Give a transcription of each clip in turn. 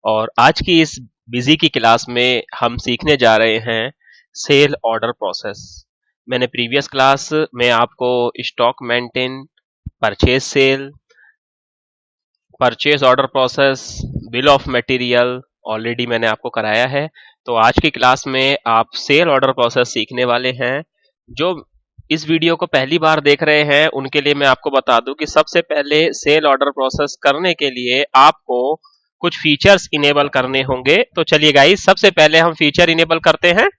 और आज की इस बिजी की क्लास में हम सीखने जा रहे हैं सेल ऑर्डर प्रोसेस। मैंने प्रीवियस क्लास में आपको stock maintain, purchase sale, purchase order process, bill of material already मैंने आपको कराया है। तो आज की क्लास में आप सेल ऑर्डर प्रोसेस सीखने वाले हैं। जो इस वीडियो को पहली बार देख रहे हैं उनके लिए मैं आपको बता दूं कि सबसे पहले सेल ऑर्डर प्रोसेस करने के लिए आपको कुछ फीचर्स इनेबल करने होंगे। तो चलिए गाइस, सबसे पहले हम फीचर इनेबल करते हैं।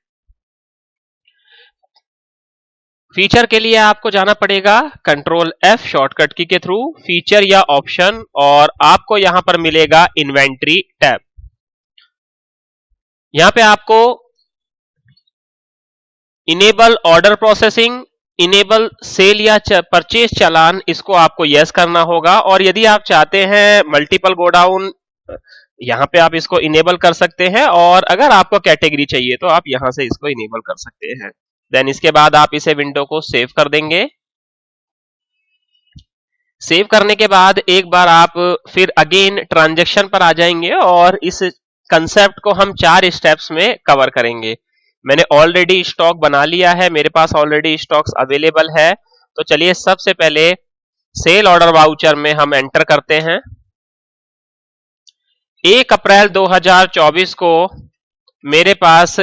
फीचर के लिए आपको जाना पड़ेगा कंट्रोल F शॉर्टकट की के थ्रू फीचर या ऑप्शन, और आपको यहां पर मिलेगा इन्वेंट्री टैब। यहां पे आपको enable order processing, enable sale या परचेज चालान, इसको आपको यस करना होगा। और यदि आप चाहते हैं मल्टीपल गोडाउन, यहां पे आप इसको इनेबल कर सकते हैं, और अगर आपको कैटेगरी चाहिए तो आप यहां से इसको इनेबल कर सकते हैं। देन इसके बाद आप इसे विंडो को सेव कर देंगे। सेव करने के बाद एक बार आप फिर अगेन ट्रांजैक्शन पर आ जाएंगे और इस कंसेप्ट को हम 4 स्टेप्स में कवर करेंगे। मैंने ऑलरेडी स्टॉक बना लिया है, मेरे पास ऑलरेडी स्टॉक्स अवेलेबल है। तो चलिए सबसे पहले सेल ऑर्डर वाउचर में हम एंटर करते हैं। 1 अप्रैल 2024 को मेरे पास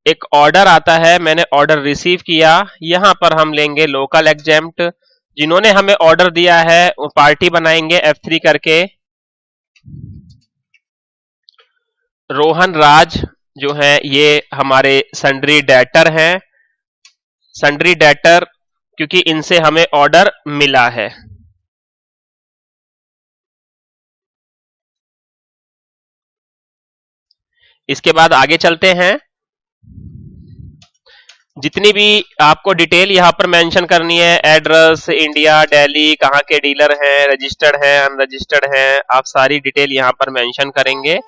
एक ऑर्डर आता है, मैंने ऑर्डर रिसीव किया। यहां पर हम लेंगे लोकल एग्जेम्प्ट। जिन्होंने हमें ऑर्डर दिया है वो पार्टी बनाएंगे F3 करके। रोहन राज जो है ये हमारे सन्ड्री डेटर हैं। सन्ड्री डेटर क्योंकि इनसे हमें ऑर्डर मिला है। इसके बाद आगे चलते हैं। जितनी भी आपको डिटेल यहां पर मेंशन करनी है, एड्रेस, इंडिया, दिल्ली, कहां के डीलर हैं, रजिस्टर्ड हैं, अनरजिस्टर्ड हैं, आप सारी डिटेल यहां पर मेंशन करेंगे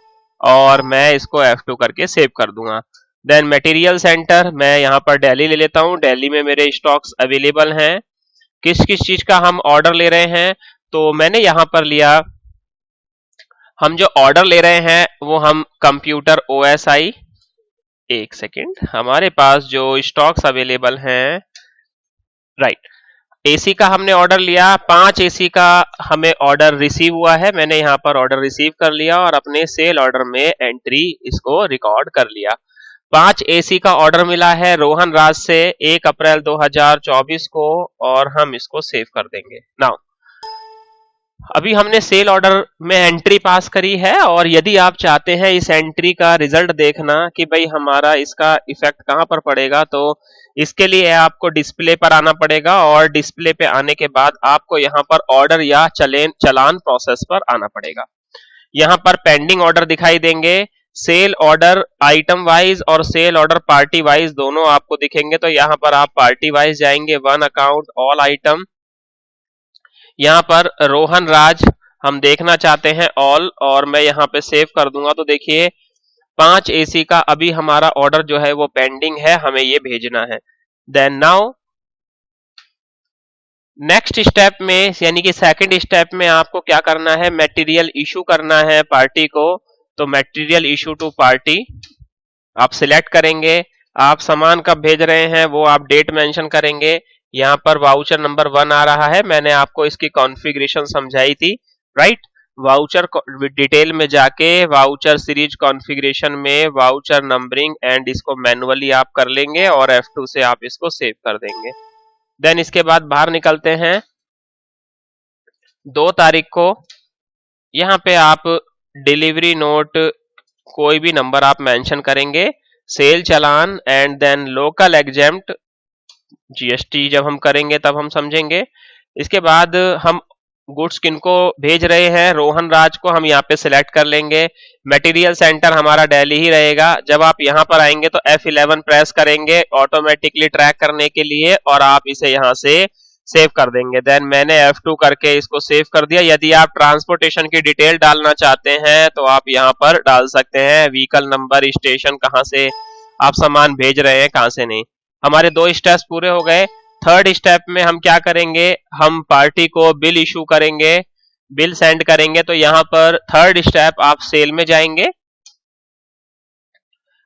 और मैं इसको F2 करके सेव कर दूंगा। देन मटेरियल सेंटर, मैं यहां पर दिल्ली ले लेता हूं। दिल्ली में मेरे स्टॉक्स अवेलेबल हैं। किस किस चीज का हम ऑर्डर ले रहे हैं, तो मैंने यहां पर लिया, हम जो ऑर्डर ले रहे हैं वो हम कंप्यूटर OSI, एक सेकेंड, हमारे पास जो स्टॉक्स अवेलेबल हैं, राइट, एसी का हमने ऑर्डर लिया। 5 एसी का हमें ऑर्डर रिसीव हुआ है। मैंने यहां पर ऑर्डर रिसीव कर लिया और अपने सेल ऑर्डर में एंट्री इसको रिकॉर्ड कर लिया। 5 एसी का ऑर्डर मिला है रोहन राज से 1 अप्रैल 2024 को, और हम इसको सेव कर देंगे। नाउ अभी हमने सेल ऑर्डर में एंट्री पास करी है, और यदि आप चाहते हैं इस एंट्री का रिजल्ट देखना कि भाई हमारा इसका इफेक्ट कहां पर पड़ेगा, तो इसके लिए आपको डिस्प्ले पर आना पड़ेगा, और डिस्प्ले पे आने के बाद आपको यहां पर ऑर्डर या चलान प्रोसेस पर आना पड़ेगा। यहां पर पेंडिंग ऑर्डर दिखाई देंगे, सेल ऑर्डर आइटम वाइज और सेल ऑर्डर पार्टी वाइज दोनों आपको दिखेंगे। तो यहां पर आप पार्टी वाइज जाएंगे, 1 अकाउंट ऑल आइटम। यहां पर रोहन राज हम देखना चाहते हैं ऑल, और मैं यहां पे सेव कर दूंगा। तो देखिए 5 एसी का अभी हमारा ऑर्डर जो है वो पेंडिंग है, हमें ये भेजना है। देन नाउ नेक्स्ट स्टेप में, यानी कि सेकंड स्टेप में आपको क्या करना है, मटेरियल इशू करना है पार्टी को। तो मटेरियल इशू टू पार्टी आप सिलेक्ट करेंगे। आप सामान कब भेज रहे हैं वो आप डेट मेंशन करेंगे। यहां पर वाउचर नंबर 1 आ रहा है, मैंने आपको इसकी कॉन्फ़िगरेशन समझाई थी, राइट। वाउचर डिटेल में जाके वाउचर सीरीज कॉन्फ़िगरेशन में वाउचर नंबरिंग एंड इसको मैनुअली आप कर लेंगे, और F2 से आप इसको सेव कर देंगे। देन इसके बाद बाहर निकलते हैं। 2 तारीख को यहां पे आप डिलीवरी नोट कोई भी नंबर आप मेंशन करेंगे, sale challan and then local exempt, GST जब हम करेंगे तब हम समझेंगे। इसके बाद हम गुड्स किनको भेज रहे हैं, रोहन राज को हम यहाँ पे सिलेक्ट कर लेंगे। मटेरियल सेंटर हमारा दिल्ली ही रहेगा। जब आप यहाँ पर आएंगे तो F11 प्रेस करेंगे ऑटोमेटिकली ट्रैक करने के लिए, और आप इसे यहाँ से सेव कर देंगे। देन मैंने F2 करके इसको सेव कर दिया। यदि आप ट्रांसपोर्टेशन की डिटेल डालना चाहते हैं तो आप यहाँ पर डाल सकते हैं, व्हीकल नंबर, स्टेशन, कहाँ से आप सामान भेज रहे हैं, कहाँ से नहीं। हमारे 2 स्टेप्स पूरे हो गए। थर्ड स्टेप में हम क्या करेंगे, हम पार्टी को बिल इशू करेंगे, बिल सेंड करेंगे। तो यहां पर थर्ड स्टेप आप सेल में जाएंगे,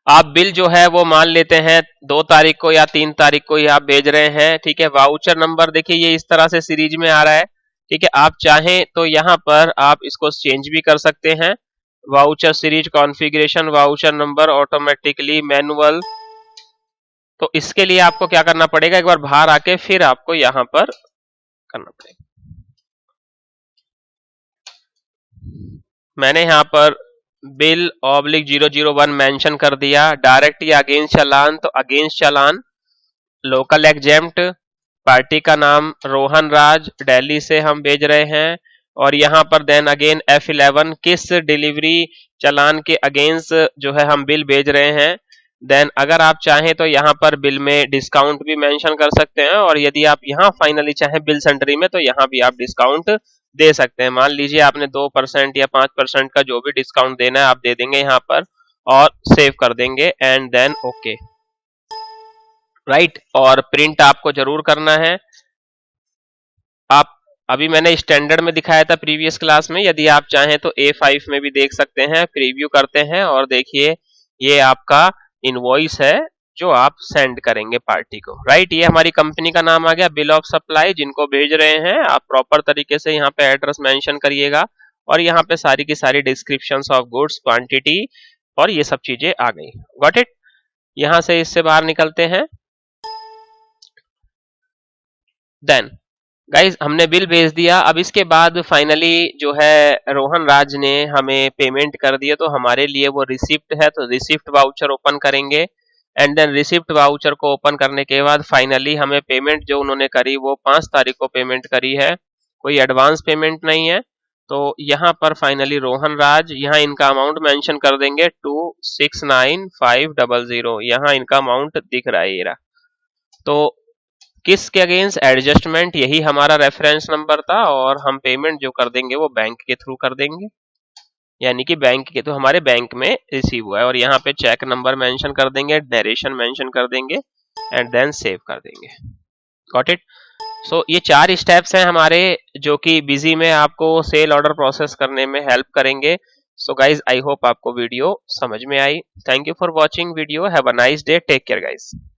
आप बिल जो है वो मान लेते हैं 2 तारीख को या 3 तारीख को ही आप भेज रहे हैं, ठीक है। वाउचर नंबर देखिए ये इस तरह से सीरीज में आ रहा है, ठीक है। आप चाहें तो यहाँ पर आप इसको चेंज भी कर सकते हैं, voucher series configuration, voucher number automatically manual. तो इसके लिए आपको क्या करना पड़ेगा, एक बार बाहर आके फिर आपको यहाँ पर करना पड़ेगा। मैंने यहाँ पर बिल (001) मेंशन कर दिया। डायरेक्ट या अगेंस्ट चालान, तो अगेंस्ट चालान, लोकल एग्जेम्प्ट, पार्टी का नाम रोहन राज, दिल्ली से हम भेज रहे हैं। और यहाँ पर देन अगेन F11 किस डिलीवरी चालान के अगेंस्ट जो है हम बिल भेज रहे हैं। देन अगर आप चाहें तो यहाँ पर बिल में डिस्काउंट भी मेंशन कर सकते हैं, और यदि आप यहाँ फाइनली चाहें बिल सेंटरी में तो यहाँ भी आप डिस्काउंट दे सकते हैं। मान लीजिए आपने 2% या 5% का जो भी डिस्काउंट देना है आप दे देंगे यहाँ पर और सेव कर देंगे एंड देन ओके, राइट। और प्रिंट आपको जरूर करना है। आप अभी मैंने स्टैंडर्ड में दिखाया था प्रीवियस क्लास में, यदि आप चाहें तो A5 में भी देख सकते हैं। प्रीव्यू करते हैं और देखिए ये आपका इनवॉइस है जो आप सेंड करेंगे पार्टी को, राइट। ये हमारी कंपनी का नाम आ गया, बिल ऑफ सप्लाई, जिनको भेज रहे हैं आप प्रॉपर तरीके से यहाँ पे एड्रेस मेंशन करिएगा, और यहाँ पे सारी की सारी डिस्क्रिप्शंस ऑफ गुड्स, क्वांटिटी और ये सब चीजें आ गई। Got it. यहाँ से इससे बाहर निकलते हैं। देन गाइज हमने बिल भेज दिया। अब इसके बाद फाइनली जो है रोहन राज ने हमें पेमेंट कर दिया, तो हमारे लिए वो रिसिप्ट है, तो रिसिप्ट वाउचर ओपन करेंगे एंड देन रिसिप्ट वाउचर को ओपन करने के बाद फाइनली हमें पेमेंट जो उन्होंने करी वो 5 तारीख को पेमेंट करी है, कोई एडवांस पेमेंट नहीं है। तो यहाँ पर फाइनली रोहन राज, यहाँ इनका अमाउंट मेंशन कर देंगे 269500, यहाँ इनका अमाउंट दिख रहा है ये रहा। तो किसके अगेंस्ट एडजस्टमेंट, यही हमारा रेफरेंस नंबर था, और हम पेमेंट जो कर देंगे वो बैंक के थ्रू कर देंगे, यानी कि बैंक के, तो हमारे बैंक में रिसीव हुआ है। और यहाँ पे चेक नंबर मेंशन कर देंगे, डायरेक्शन मेंशन कर देंगे एंड देन सेव कर देंगे। Got it. सो ये 4 स्टेप्स हैं हमारे जो कि बिजी में आपको सेल ऑर्डर प्रोसेस करने में हेल्प करेंगे। सो गाइज आई होप आपको वीडियो समझ में आई। Thank you for watching video. Have a nice day. Take care guys.